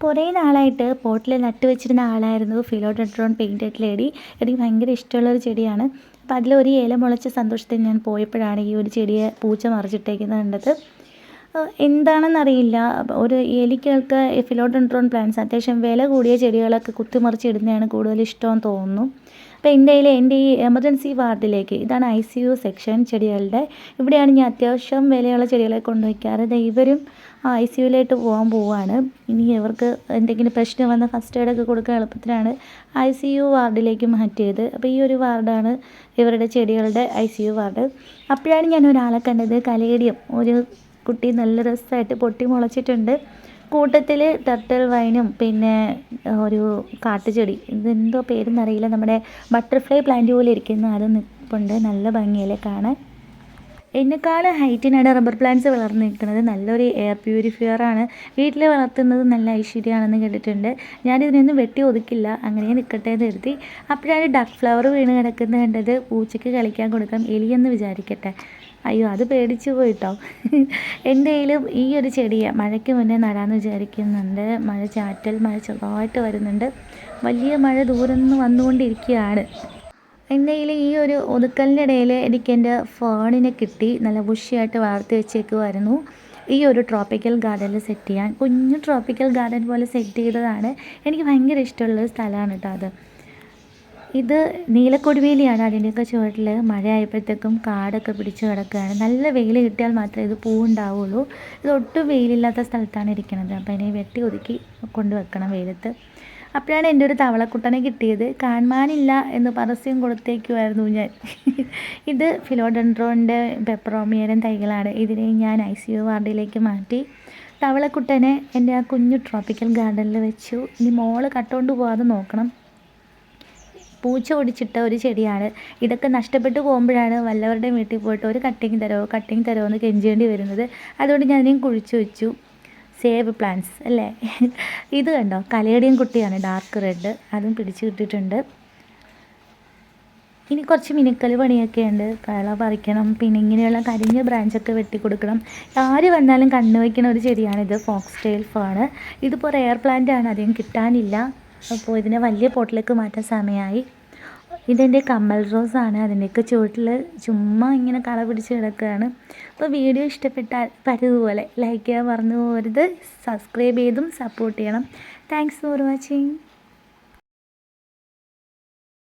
കുറേ നാളായിട്ട് പോട്ടിൽ നട്ട് വെച്ചിരുന്ന ആളായിരുന്നു ഫിലോഡെൻഡ്രോൺ പെയിൻറ്റഡ് ലേഡി. എനിക്ക് ഭയങ്കര ഇഷ്ടമുള്ളൊരു ചെടിയാണ്. അപ്പോൾ അതിലൊരു ഇല മുളച്ച സന്തോഷത്തിൽ ഞാൻ പോയപ്പോഴാണ് ഈ ഒരു ചെടിയെ പൂച്ച മറിച്ചിട്ടേക്കുന്നത് കണ്ടത്. എന്താണെന്നറിയില്ല, ഒരു എലികൾക്ക് ഫിലോഡെൻഡ്രോൺ പ്ലാന്റ്സ് അത്യാവശ്യം വില കൂടിയ ചെടികളൊക്കെ കുത്തിമറിച്ചിടുന്നതാണ് കൂടുതൽ ഇഷ്ടമെന്ന് തോന്നുന്നു. അപ്പോൾ എൻ്റെ ഈ എമർജൻസി വാർഡിലേക്ക്, ഇതാണ് ICU സെക്ഷൻ ചെടികളുടെ, ഇവിടെയാണ് ഞാൻ അത്യാവശ്യം വിലയുള്ള ചെടികളെ കൊണ്ടുവയ്ക്കാറ്. ഇവരും ICUയിലേക്ക് പോവാണ്. ഇനി ഇവർക്ക് എന്തെങ്കിലും പ്രശ്നം വന്നാൽ ഫസ്റ്റ് എയ്ഡൊക്കെ കൊടുക്കാൻ എളുപ്പത്തിനാണ് ICU വാർഡിലേക്ക് മാറ്റിയത്. അപ്പോൾ ഈ ഒരു വാർഡാണ് ഇവരുടെ ചെടികളുടെ ICU വാർഡ്. അപ്പോഴാണ് ഞാൻ ഒരാളെ കണ്ടത്, കലേഡിയം. ഒരു കുട്ടി നല്ല രസമായിട്ട് പൊട്ടി മുളച്ചിട്ടുണ്ട്. കൂട്ടത്തിൽ ടർട്ടിൽ വൈനും പിന്നെ ഒരു കാട്ടുചെടി, ഇതെന്തോ പേരെന്നറിയില്ല, നമ്മുടെ ബട്ടർഫ്ലൈ പ്ലാന്റ് പോലെ ഇരിക്കുന്ന അത് നിൽപ്പുണ്ട്. നല്ല ഭംഗിയല്ലേ കാണാൻ. എന്നെക്കാളും ഹൈറ്റിനാണ് റബ്ബർ പ്ലാന്റ്സ് വളർന്നു നിൽക്കുന്നത്. നല്ലൊരു എയർ പ്യൂരിഫയറാണ്. വീട്ടിൽ വളർത്തുന്നത് നല്ല ഐശ്വര്യമാണെന്ന് കേട്ടിട്ടുണ്ട്. ഞാനിതിനൊന്നും വെട്ടി ഒതുക്കില്ല, അങ്ങനെ നിൽക്കട്ടെ എന്ന് കരുതി. അപ്പോഴാണ് ഡക്ക് ഫ്ലവർ വീണ് കിടക്കുന്നത് കണ്ടത്. പൂച്ചയ്ക്ക് കളിക്കാൻ കൊടുക്കാം, എലിയെന്ന് വിചാരിക്കട്ടെ. അയ്യോ, അത് പേടിച്ചു പോയിട്ടോ. എന്തെങ്കിലും ഈ ഒരു ചെടിയെ മഴയ്ക്ക് മുന്നേ നടാമെന്ന് വിചാരിക്കുന്നുണ്ട്. മഴ ചെറുതായിട്ട് വരുന്നുണ്ട്. വലിയ മഴ ദൂരെ നിന്ന് വന്നുകൊണ്ടിരിക്കുകയാണ്. എന്തെങ്കിലും ഈ ഒരു ഒതുക്കലിൻ്റെ ഇടയിൽ എനിക്ക് എൻ്റെ ഫേണിനെ കിട്ടി. നല്ല ബുഷിയായിട്ട് വളർത്തി വെച്ചേക്കുമായിരുന്നു. ഈ ഒരു ട്രോപ്പിക്കൽ ഗാർഡനിൽ സെറ്റ് ചെയ്യാൻ, കുഞ്ഞു ട്രോപ്പിക്കൽ ഗാർഡൻ പോലെ സെറ്റ് ചെയ്തതാണ്. എനിക്ക് ഭയങ്കര ഇഷ്ടമുള്ളൊരു സ്ഥലമാണ് കേട്ടോ അത്. ഇത് നീലക്കൊടിവേലിയാണ്. അതിൻ്റെയൊക്കെ ചുവട്ടിൽ മഴയായപ്പോഴത്തേക്കും കാടൊക്കെ പിടിച്ച് കിടക്കുകയാണ്. നല്ല വെയിൽ കിട്ടിയാൽ മാത്രമേ ഇത് പൂവുണ്ടാവുള്ളൂ. ഇത് ഒട്ടും വെയിലില്ലാത്ത സ്ഥലത്താണ് ഇരിക്കുന്നത്. അപ്പോൾ അതിനെ വെട്ടി ഒതുക്കി കൊണ്ടുവെക്കണം വെയിലത്ത്. അപ്പോഴാണ് എൻ്റെ ഒരു തവളക്കുട്ടനെ കിട്ടിയത്. കാണാനില്ല എന്ന് പരസ്യം കൊടുത്തേക്കുമായിരുന്നു ഞാൻ. ഇത് ഫിലോഡെൻഡ്രോണിൻ്റെ പെപ്പറോമിയനും തൈകളാണ്. ഇതിനെ ഞാൻ ICU വാർഡിലേക്ക് മാറ്റി. തവളക്കുട്ടനെ എൻ്റെ ആ കുഞ്ഞു ട്രോപ്പിക്കൽ ഗാർഡനിൽ വെച്ചു. ഇനി മോള് കട്ടുകൊണ്ട് പോകാതെ നോക്കണം. പൂച്ച ഒടിച്ചിട്ട ഒരു ചെടിയാണ്. ഇതൊക്കെ നഷ്ടപ്പെട്ടു പോകുമ്പോഴാണ് വല്ലവരുടെയും വീട്ടിൽ പോയിട്ട് ഒരു കട്ടിങ് തരുമോ എന്ന് കെഞ്ചേണ്ടി വരുന്നത്. അതുകൊണ്ട് ഞാനിതിനെയും കുഴിച്ചു വെച്ചു. സേവ് പ്ലാന്റ്സ് അല്ലേ. ഇത് കണ്ടോ, കലേഡിയം കുട്ടിയാണ്, ഡാർക്ക് റെഡ്. അതും പിടിച്ചു കിട്ടിയിട്ടുണ്ട്. ഇനി കുറച്ച് മിനുക്കൽ പണിയൊക്കെ ഉണ്ട്. കള പറിക്കണം, പിന്നെ ഇങ്ങനെയുള്ള കരിഞ്ഞ ബ്രാഞ്ചൊക്കെ വെട്ടിക്കൊടുക്കണം. ആര് വന്നാലും കണ്ണു വയ്ക്കുന്ന ഒരു ചെടിയാണിത്. Fox tail fern. ഇതിപ്പോൾ റെയർ പ്ലാന്റ് ആണ്, അധികം കിട്ടാനില്ല. അപ്പോൾ ഇതിനെ വലിയ പോട്ടിലേക്ക് മാറ്റാൻ സമയമായി. ഇതെൻ്റെ കമ്മൽ റോസാണ്. അതിൻ്റെയൊക്കെ ചുവട്ടിൽ ചുമ്മാ ഇങ്ങനെ കള പിടിച്ച് കിടക്കുകയാണ്. അപ്പോൾ വീഡിയോ ഇഷ്ടപ്പെട്ടാൽ പതിവുപോലെ ലൈക്ക് ചെയ്യാൻ മറന്നു പോകരുത്. സബ്സ്ക്രൈബ് ചെയ്തും സപ്പോർട്ട് ചെയ്യണം. Thanks for watching.